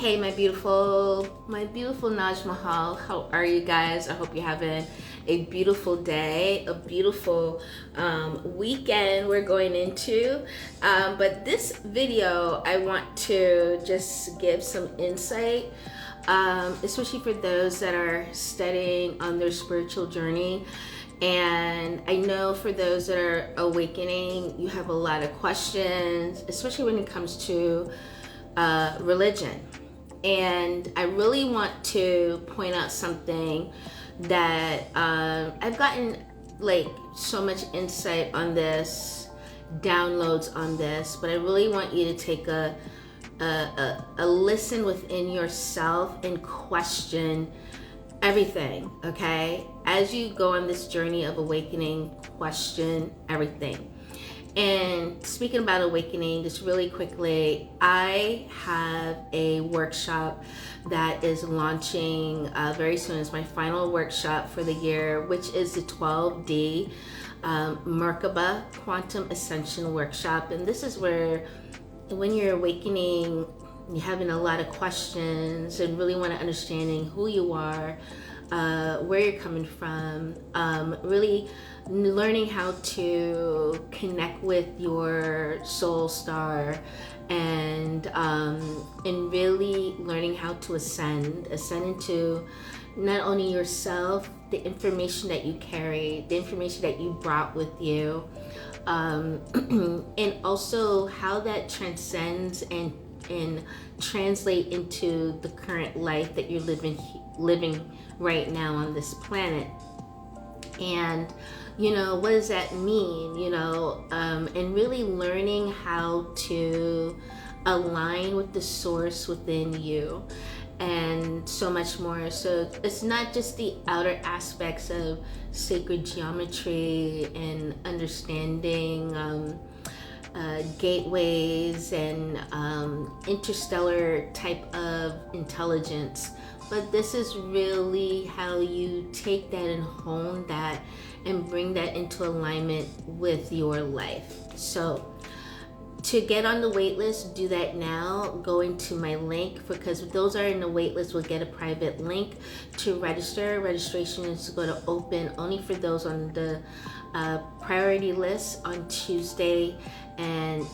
Hey, my beautiful Naj Mahal. How are you guys? I hope you're having a beautiful day, a beautiful weekend we're going into. But this video, I want to just give some insight, especially for those that are studying on their spiritual journey. And I know for those that are awakening, you have a lot of questions, especially when it comes to religion. And I really want to point out something that I've gotten like so much insight on this, downloads on this, but I really want you to take a listen within yourself and question everything, okay? As you go on this journey of awakening, question everything. And speaking about awakening, just really quickly, I have a workshop that is launching very soon. It's my final workshop for the year, which is the 12D Merkaba Quantum Ascension Workshop. And this is where, when you're awakening, you're having a lot of questions and really want to understanding who you are, where you're coming from, really learning how to connect with your soul star, and really learning how to ascend into not only yourself, the information that you carry, the information that you brought with you, and also how that transcends and translate into the current life that you're living right now on this planet. And what does that mean? And really learning how to align with the source within you, and so much more. So it's not just the outer aspects of sacred geometry and understanding gateways and interstellar type of intelligence, but this is really how you take that and hone that and bring that into alignment with your life. So to get on the wait list, do that now. Go into my link, because those are in the wait list will get a private link to register. Registration is going to open only for those on the priority list on Tuesday, and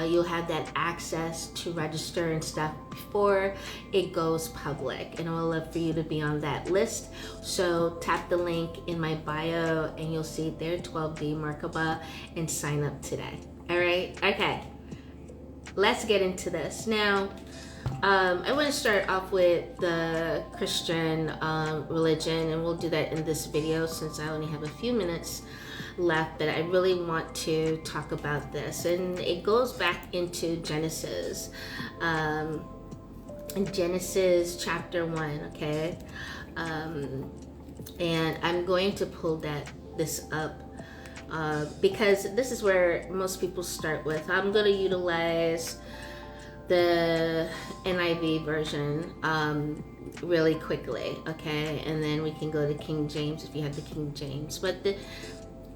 you'll have that access to register and stuff before it goes public. And I would love for you to be on that list. So tap the link in my bio and you'll see it there, 12D Merkaba, and sign up today. All right? Okay. Let's get into this. Now, I want to start off with the Christian religion, and we'll do that in this video since I only have a few minutes left, but I really want to talk about this. And it goes back into Genesis. In Genesis chapter 1, okay? And I'm going to pull this up because this is where most people start with. I'm going to utilize the NIV version really quickly, okay? And then we can go to King James if you have the King James. But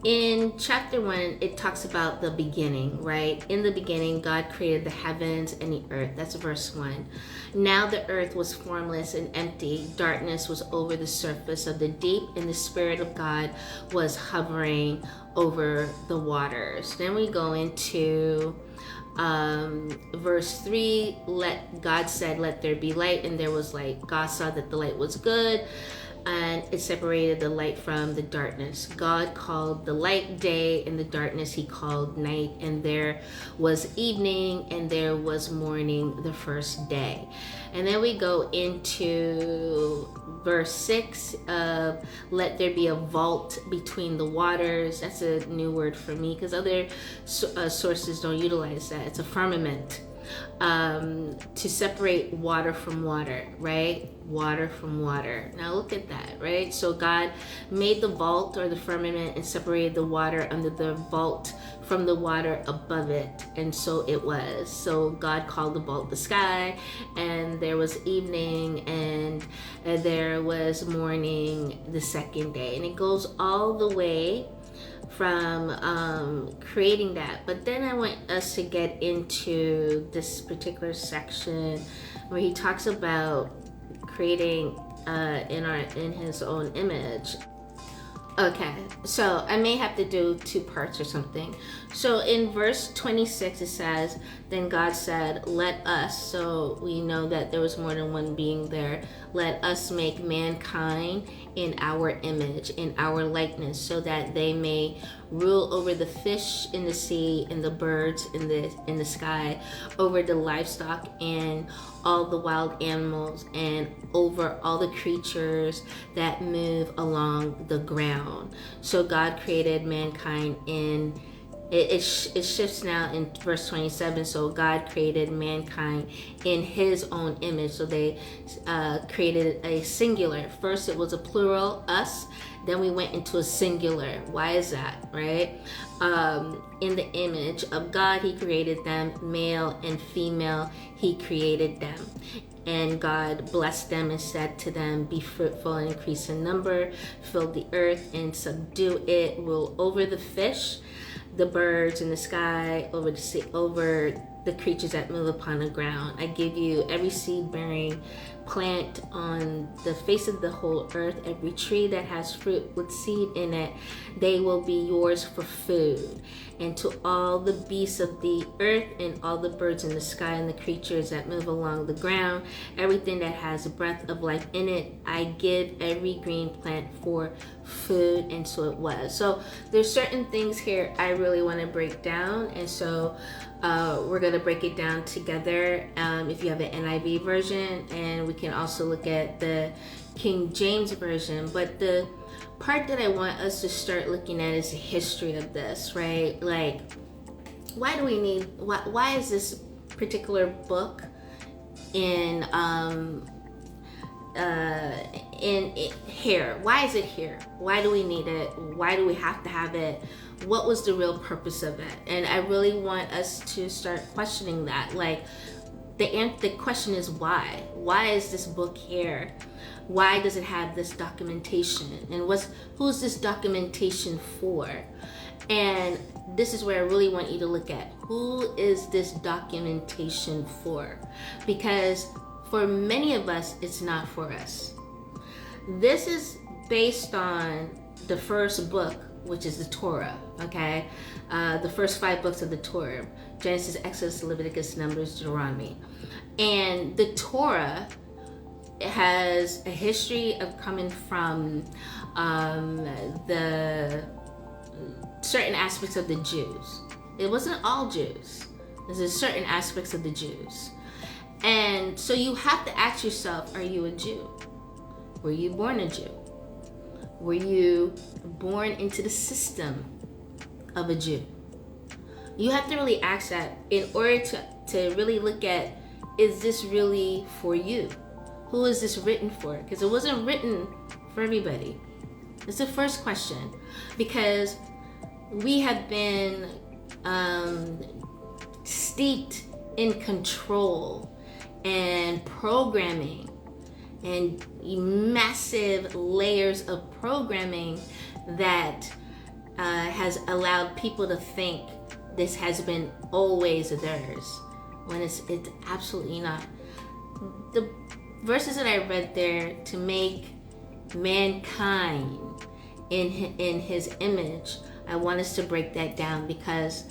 in chapter 1, it talks about the beginning, right? In the beginning, God created the heavens and the earth. That's verse 1. Now the earth was formless and empty. Darkness was over the surface of the deep, and the Spirit of God was hovering over the waters. Then we go into verse 3. God said, "Let there be light," and there was light. God saw that the light was good, and it separated the light from the darkness. God called the light day, and the darkness he called night. And there was evening, and there was morning the first day. And then we go into verse 6 of, "Let there be a vault between the waters." That's a new word for me, because other sources don't utilize that. It's a firmament. To separate water from water, right? Water from water. Now look at that, right? So God made the vault or the firmament and separated the water under the vault from the water above it. And so it was. So God called the vault the sky, and there was evening, and there was morning the second day. And it goes all the way from creating that. But then I want us to get into this particular section where he talks about creating in his own image. Okay, so I may have to do two parts or something. So in verse 26 it says, then God said, let us, so we know that there was more than one being there, let us make mankind in our image, in our likeness, so that they may rule over the fish in the sea and the birds in the sky, over the livestock and all the wild animals, and over all the creatures that move along the ground. So God created mankind in it shifts now in verse 27. So God created mankind in his own image. So they created a singular. First it was a plural, us. Then we went into a singular. Why is that, right? In the image of God, he created them, male and female, he created them. And God blessed them and said to them, be fruitful and increase in number, fill the earth and subdue it, rule over the fish, the birds in the sky, over the sea, over the creatures that move upon the ground. I give you every seed-bearing plant on the face of the whole earth, every tree that has fruit with seed in it, they will be yours for food. And to all the beasts of the earth and all the birds in the sky and the creatures that move along the ground, everything that has breath of life in it, I give every green plant for food. And so it was. So there's certain things here I really want to break down, and so we're going to break it down together if you have an NIV version, and we can also look at the King James version. But the part that I want us to start looking at is the history of this, right? Like, why do we need, why is this particular book in here? Why is it here? Why do we need it? Why do we have to have it? What was the real purpose of it? And I really want us to start questioning that. Like, the question is why? Why is this book here? Why does it have this documentation? And who's this documentation for? And this is where I really want you to look at, who is this documentation for? Because for many of us, it's not for us. This is based on the first book, which is the Torah, okay? The first 5 books of the Torah: Genesis, Exodus, Leviticus, Numbers, Deuteronomy. And the Torah has a history of coming from the certain aspects of the Jews. It wasn't all Jews. There's certain aspects of the Jews. And so you have to ask yourself, are you a Jew? Were you born a Jew? Were you born into the system of a Jew? You have to really ask that in order to really look at, is this really for you? Who is this written for? Because it wasn't written for everybody. It's the first question. Because we have been steeped in control and programming and massive layers of programming that has allowed people to think this has been always theirs, when it's absolutely not. The verses that I read there, to make mankind in his image, I want us to break that down, because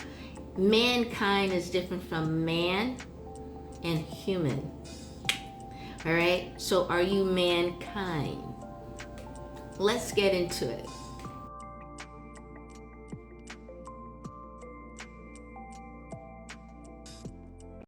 mankind is different from man and human. All right, so are you mankind? Let's get into it.